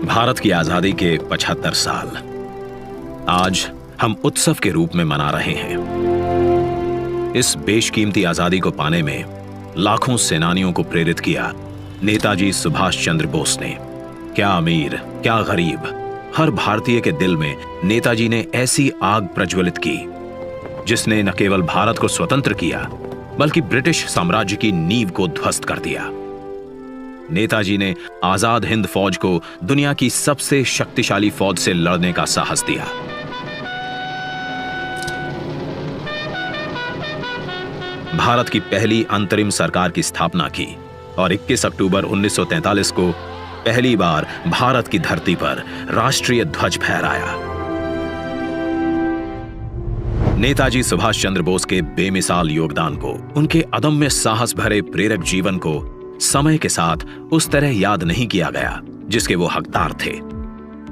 भारत की आजादी के 75 साल आज हम उत्सव के रूप में मना रहे हैं। इस बेशकीमती आजादी को पाने में लाखों सेनानियों को प्रेरित किया नेताजी सुभाष चंद्र बोस ने। क्या अमीर, क्या गरीब, हर भारतीय के दिल में नेताजी ने ऐसी आग प्रज्वलित की जिसने न केवल भारत को स्वतंत्र किया बल्कि ब्रिटिश साम्राज्य की नींव को ध्वस्त कर दिया। नेताजी ने आजाद हिंद फौज को दुनिया की सबसे शक्तिशाली फौज से लड़ने का साहस दिया। भारत की पहली अंतरिम सरकार की स्थापना की और 21 अक्टूबर 1943 को पहली बार भारत की धरती पर राष्ट्रीय ध्वज फहराया। नेताजी सुभाष चंद्र बोस के बेमिसाल योगदान को, उनके अदम्य साहस भरे प्रेरक जीवन को समय के साथ उस तरह याद नहीं किया गया जिसके वो हकदार थे।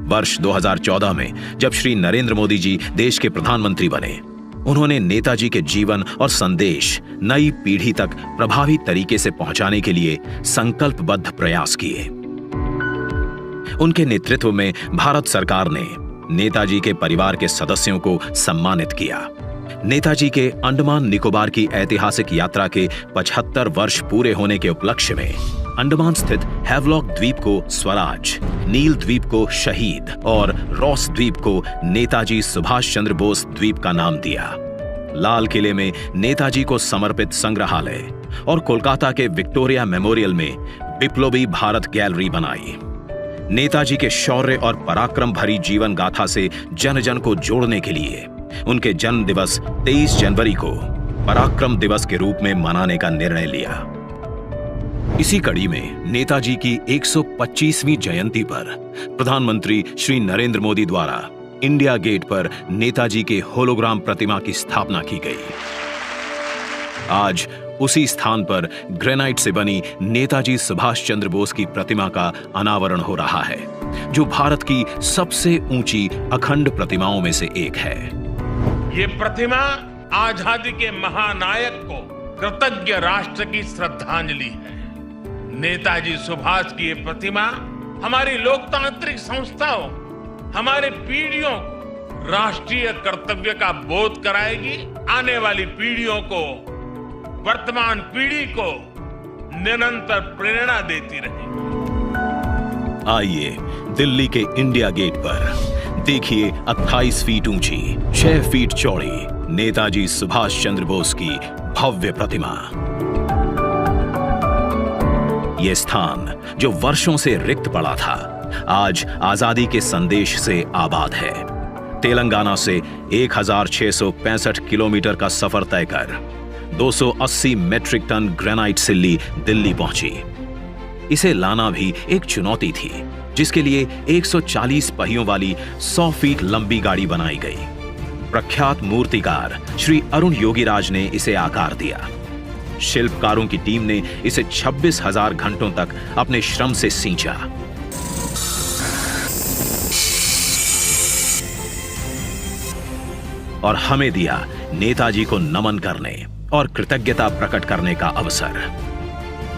वर्ष 2014 में जब श्री नरेंद्र मोदी जी देश के प्रधानमंत्री बने, उन्होंने नेताजी के जीवन और संदेश नई पीढ़ी तक प्रभावी तरीके से पहुंचाने के लिए संकल्पबद्ध प्रयास किए। उनके नेतृत्व में भारत सरकार ने नेताजी के परिवार के सदस्यों को सम्मानित किया। नेताजी के अंडमान निकोबार की ऐतिहासिक यात्रा के 75 वर्ष पूरे होने के उपलक्ष्य में अंडमान स्थित हैवलॉक द्वीप को स्वराज, नील द्वीप को शहीद और रॉस द्वीप को नेताजी सुभाष चंद्र बोस द्वीप का नाम दिया। लाल किले में नेताजी को समर्पित संग्रहालय और कोलकाता के विक्टोरिया मेमोरियल में विप्लवी भारत गैलरी बनाई। नेताजी के शौर्य और पराक्रम भरी जीवन गाथा से जन जन को जोड़ने के लिए उनके जन्म दिवस 23 जनवरी को पराक्रम दिवस के रूप में मनाने का निर्णय लिया। इसी कड़ी में नेताजी की 125वीं जयंती पर प्रधानमंत्री श्री नरेंद्र मोदी द्वारा इंडिया गेट पर नेताजी के होलोग्राम प्रतिमा की स्थापना की गई। आज उसी स्थान पर ग्रेनाइट से बनी नेताजी सुभाष चंद्र बोस की प्रतिमा का अनावरण हो रहा है, जो भारत की सबसे ऊंची अखंड प्रतिमाओं में से एक है। ये प्रतिमा आजादी के महानायक को कृतज्ञ राष्ट्र की श्रद्धांजलि है। नेताजी सुभाष की ये प्रतिमा हमारी लोकतांत्रिक संस्थाओं, हमारे पीढ़ियों को राष्ट्रीय कर्तव्य का बोध कराएगी। आने वाली पीढ़ियों को, वर्तमान पीढ़ी को निरंतर प्रेरणा देती रहेगी। आइए दिल्ली के इंडिया गेट पर देखिए 28 फीट ऊंची, 6 फीट चौड़ी नेताजी सुभाष चंद्र बोस की भव्य प्रतिमा। यह स्थान जो वर्षों से रिक्त पड़ा था, आज आजादी के संदेश से आबाद है। तेलंगाना से 1665 किलोमीटर का सफर तय कर 280 मेट्रिक टन ग्रेनाइट सिल्ली दिल्ली पहुंची। इसे लाना भी एक चुनौती थी, जिसके लिए 140 पहियों वाली 100 फीट लंबी गाड़ी बनाई गई। प्रख्यात मूर्तिकार श्री अरुण योगीराज ने इसे आकार दिया। शिल्पकारों की टीम ने इसे 26,000 घंटों तक अपने श्रम से सींचा। और हमें दिया नेताजी को नमन करने और कृतज्ञता प्रकट करने का अवसर।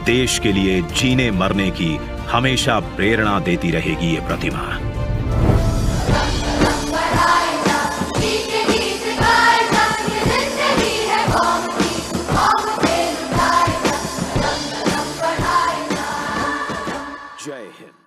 देश के लिए जीने मरने की हमेशा प्रेरणा देती रहेगी ये प्रतिमा। जय हिंद।